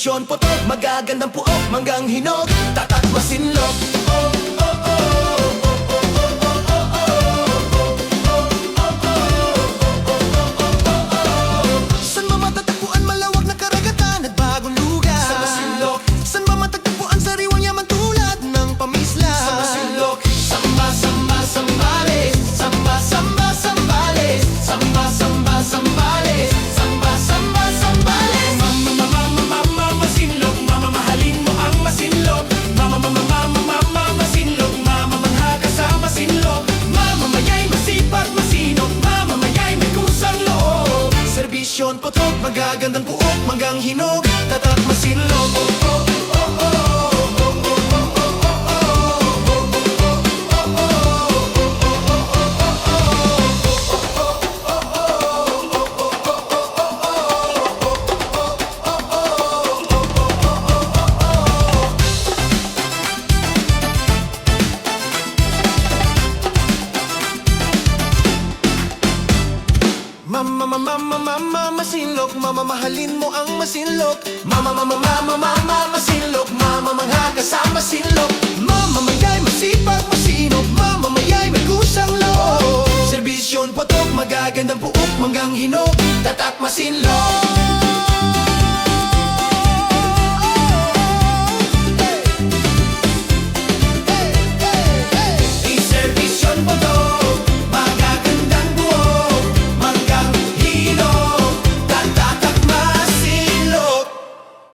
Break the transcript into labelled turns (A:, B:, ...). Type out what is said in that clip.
A: Serbisyon, putok, magagandang puok, manggang hinog, tatak masinlok. San ba matatagpuan malawak na karagatan at bagong lugar? Sa Masinlok. San ba matatagpuan sariwang yaman tulad ng pamisla? Sa Masinlok. Samba, samba, sambales. Samba, samba, sambales. Samba, samba, sambales. Samba, samba, sambales.
B: Mama, mama, mama, masinlok, mama, mahalin mo ang masinlok. Mama, mama, mama, mama, masinlok, mama, mangha ka sa masinlok. Mama, mayay masipag masinok, mama, mayay may kusang loob.
A: Serbisyon, putok, magagandang puok, manggang hinog, tatak masinlok. Mama, mama, mama, mama, masinlok, mama, mahalin mo ang masinlok. Mama, mama, mama, mama, masinlok, mama, mangha ka sa masinlok. Mama, mayay masipag masinok, mama, mayay may kusang loob. Serbisyon, putok, magagandang puok, manggang hinog, tatak masinlok.